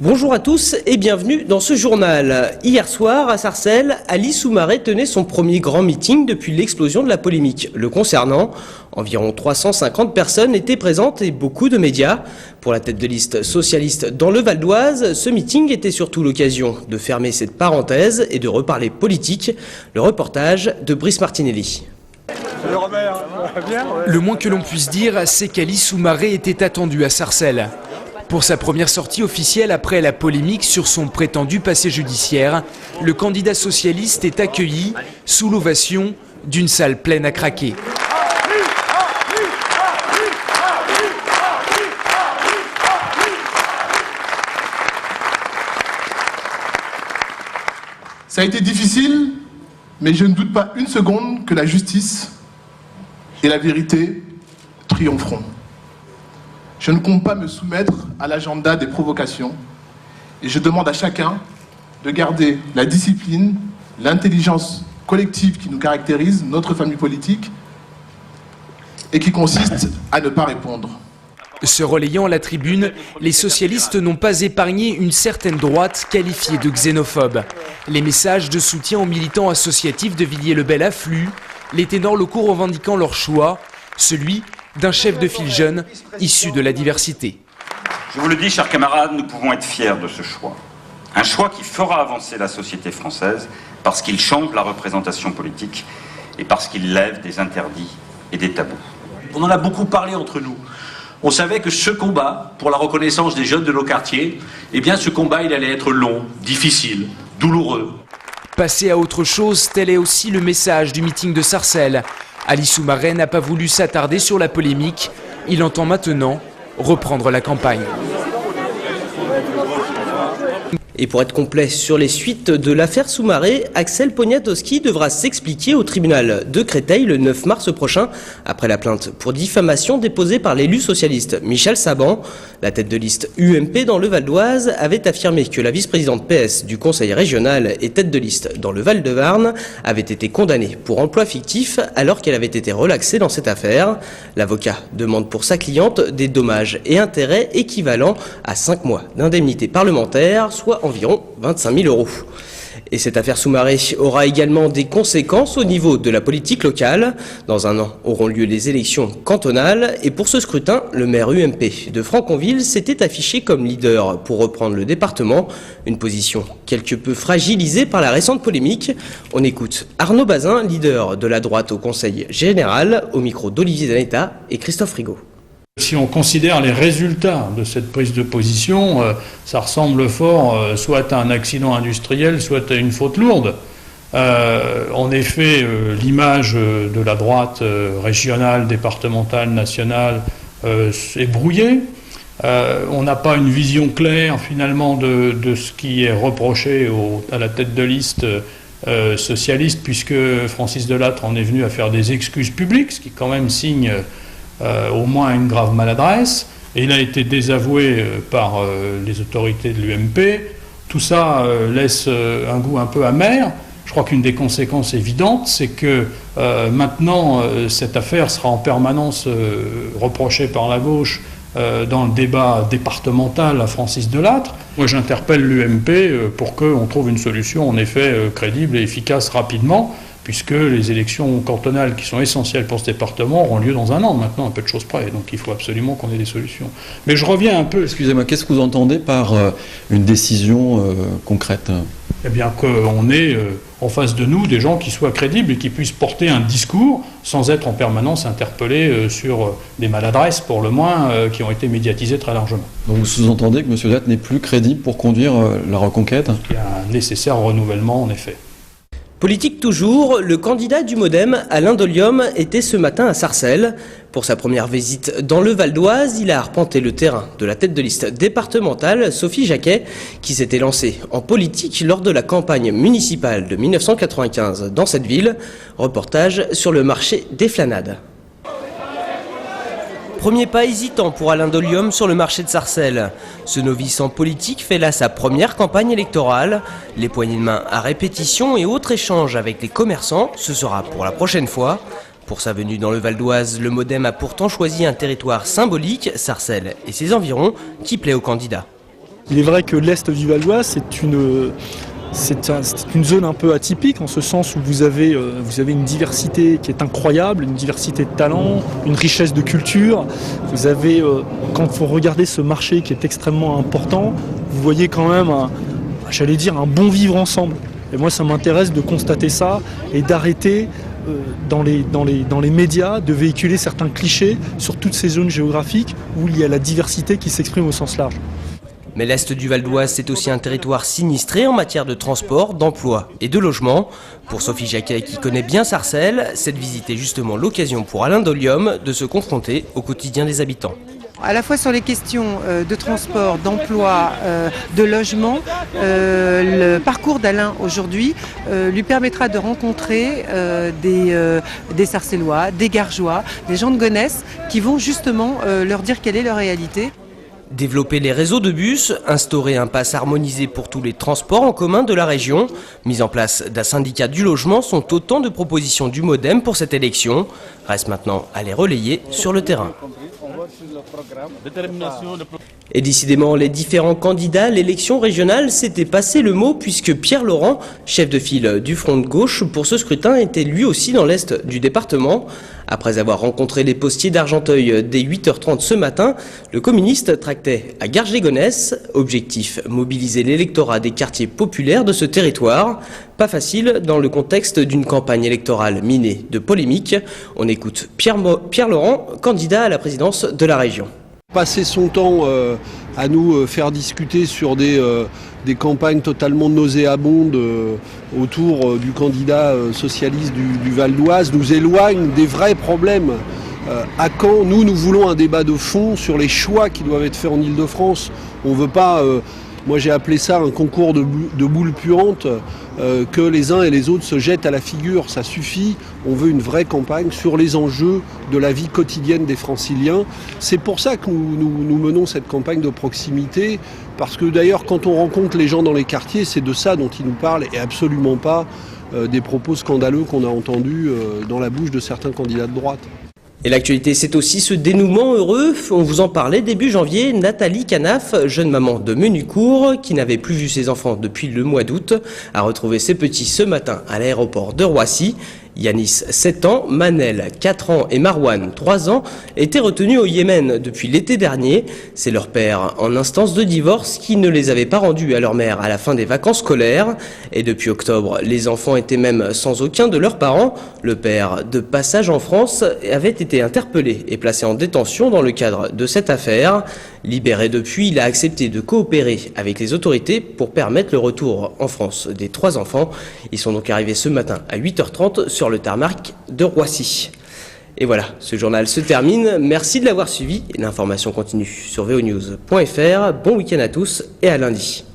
Bonjour à tous et bienvenue dans ce journal. Hier soir, à Sarcelles, Ali Soumaré tenait son premier grand meeting depuis l'explosion de la polémique le concernant. Environ 350 personnes étaient présentes et beaucoup de médias. Pour la tête de liste socialiste dans le Val d'Oise, ce meeting était surtout l'occasion de fermer cette parenthèse et de reparler politique. Le reportage de Brice Martinelli. Le moins que l'on puisse dire, c'est qu'Ali Soumaré était attendu à Sarcelles. Pour sa première sortie officielle après la polémique sur son prétendu passé judiciaire, le candidat socialiste est accueilli sous l'ovation d'une salle pleine à craquer. Ça a été difficile, mais je ne doute pas une seconde que la justice et la vérité triompheront. Je ne compte pas me soumettre à l'agenda des provocations et je demande à chacun de garder la discipline, l'intelligence collective qui nous caractérise, notre famille politique, et qui consiste à ne pas répondre. Se relayant à la tribune, les socialistes n'ont pas épargné une certaine droite qualifiée de xénophobe. Les messages de soutien aux militants associatifs de Villiers-le-Bel affluent, les ténors locaux revendiquant leur choix, celui d'un chef de file jeune issu de la diversité. Je vous le dis, chers camarades, nous pouvons être fiers de ce choix. Un choix qui fera avancer la société française parce qu'il change la représentation politique et parce qu'il lève des interdits et des tabous. On en a beaucoup parlé entre nous. On savait que ce combat pour la reconnaissance des jeunes de nos quartiers, eh bien ce combat il allait être long, difficile, douloureux. Passer à autre chose, tel est aussi le message du meeting de Sarcelles. Ali Soumaré n'a pas voulu s'attarder sur la polémique. Il entend maintenant reprendre la campagne. Et pour être complet sur les suites de l'affaire Soumaré, Axel Poniatowski devra s'expliquer au tribunal de Créteil le 9 mars prochain, après la plainte pour diffamation déposée par l'élu socialiste Michel Saban. La tête de liste UMP dans le Val d'Oise avait affirmé que la vice-présidente PS du conseil régional et tête de liste dans le Val-de-Marne avait été condamnée pour emploi fictif alors qu'elle avait été relaxée dans cette affaire. L'avocat demande pour sa cliente des dommages et intérêts équivalents à 5 mois d'indemnité parlementaire, soit environ 25 000 €. Et cette affaire Soumaré aura également des conséquences au niveau de la politique locale. Dans un an auront lieu les élections cantonales et pour ce scrutin, le maire UMP de Franconville s'était affiché comme leader pour reprendre le département, une position quelque peu fragilisée par la récente polémique. On écoute Arnaud Bazin, leader de la droite au Conseil général, au micro d'Olivier Danetta et Christophe Rigaud. Si on considère les résultats de cette prise de position, ça ressemble fort soit à un accident industriel, soit à une faute lourde. En effet, l'image de la droite régionale, départementale, nationale est brouillée. On n'a pas une vision claire finalement de ce qui est reproché à la tête de liste socialiste, puisque Francis Delattre en est venu à faire des excuses publiques, ce qui quand même signe au moins une grave maladresse, et il a été désavoué par les autorités de l'UMP. Tout ça laisse un goût un peu amer. Je crois qu'une des conséquences évidentes, c'est que maintenant, cette affaire sera en permanence reprochée par la gauche dans le débat départemental à Francis Delattre. Moi, j'interpelle l'UMP pour qu'on trouve une solution, en effet, crédible et efficace rapidement, puisque les élections cantonales qui sont essentielles pour ce département auront lieu dans un an, maintenant, un peu de choses près. Donc il faut absolument qu'on ait des solutions. Mais je reviens un peu... Excusez-moi, qu'est-ce que vous entendez par une décision concrète ? Eh bien, qu'on ait en face de nous des gens qui soient crédibles et qui puissent porter un discours sans être en permanence interpellés sur des maladresses, pour le moins, qui ont été médiatisées très largement. Donc vous sous-entendez que M. Delattre n'est plus crédible pour conduire la reconquête ? Il y a un nécessaire renouvellement, en effet. Politique toujours, le candidat du MoDem, Alain Dollium, était ce matin à Sarcelles. Pour sa première visite dans le Val d'Oise, il a arpenté le terrain de la tête de liste départementale, Sophie Jacquet, qui s'était lancée en politique lors de la campagne municipale de 1995 dans cette ville. Reportage sur le marché des Flanades. Premier pas hésitant pour Alain Dollium sur le marché de Sarcelles. Ce novice en politique fait là sa première campagne électorale. Les poignées de main à répétition et autres échanges avec les commerçants, ce sera pour la prochaine fois. Pour sa venue dans le Val d'Oise, le MoDem a pourtant choisi un territoire symbolique, Sarcelles et ses environs, qui plaît aux candidats. Il est vrai que l'Est du Val d'Oise, c'est une zone un peu atypique en ce sens où vous avez une diversité qui est incroyable, une diversité de talents, une richesse de culture. Vous avez, quand vous regardez ce marché qui est extrêmement important, vous voyez quand même un bon vivre ensemble. Et moi, ça m'intéresse de constater ça et d'arrêter dans les médias de véhiculer certains clichés sur toutes ces zones géographiques où il y a la diversité qui s'exprime au sens large. Mais l'Est du Val d'Oise, c'est aussi un territoire sinistré en matière de transport, d'emploi et de logement. Pour Sophie Jacquet, qui connaît bien Sarcelles, cette visite est justement l'occasion pour Alain Dolium de se confronter au quotidien des habitants. À la fois sur les questions de transport, d'emploi, de logement, le parcours d'Alain aujourd'hui lui permettra de rencontrer des Sarcellois, des Gargeois, des gens de Gonesse qui vont justement leur dire quelle est leur réalité. Développer les réseaux de bus, instaurer un pass harmonisé pour tous les transports en commun de la région, mise en place d'un syndicat du logement sont autant de propositions du MoDem pour cette élection. Reste maintenant à les relayer sur le terrain. Et décidément, les différents candidats à l'élection régionale s'étaient passé le mot puisque Pierre Laurent, chef de file du Front de gauche pour ce scrutin, était lui aussi dans l'est du département. Après avoir rencontré les postiers d'Argenteuil dès 8h30 ce matin, le communiste tractait à Garges-les-Gonesse. Objectif, mobiliser l'électorat des quartiers populaires de ce territoire. Pas facile dans le contexte d'une campagne électorale minée de polémiques. On écoute Pierre Laurent, candidat à la présidence de la région. Passer son temps à nous faire discuter sur des campagnes totalement nauséabondes autour du candidat socialiste du Val d'Oise nous éloigne des vrais problèmes. À quand nous voulons un débat de fond sur les choix qui doivent être faits en Ile-de-France. On ne veut pas, moi j'ai appelé ça un concours de boules puantes, que les uns et les autres se jettent à la figure. Ça suffit, on veut une vraie campagne sur les enjeux de la vie quotidienne des Franciliens. C'est pour ça que nous menons cette campagne de proximité, parce que d'ailleurs quand on rencontre les gens dans les quartiers, c'est de ça dont ils nous parlent et absolument pas des propos scandaleux qu'on a entendus dans la bouche de certains candidats de droite. Et l'actualité, c'est aussi ce dénouement heureux. On vous en parlait début janvier. Nathalie Canaf, jeune maman de Menucourt, qui n'avait plus vu ses enfants depuis le mois d'août, a retrouvé ses petits ce matin à l'aéroport de Roissy. Yanis, 7 ans, Manel, 4 ans et Marwan, 3 ans, étaient retenus au Yémen depuis l'été dernier. C'est leur père en instance de divorce qui ne les avait pas rendus à leur mère à la fin des vacances scolaires. Et depuis octobre, les enfants étaient même sans aucun de leurs parents. Le père, de passage en France, avait été interpellé et placé en détention dans le cadre de cette affaire. Libéré depuis, il a accepté de coopérer avec les autorités pour permettre le retour en France des 3 enfants. Ils sont donc arrivés ce matin à 8h30 sur le tarmac de Roissy. Et voilà, ce journal se termine. Merci de l'avoir suivi. L'information continue sur vonews.fr. Bon week-end à tous et à lundi.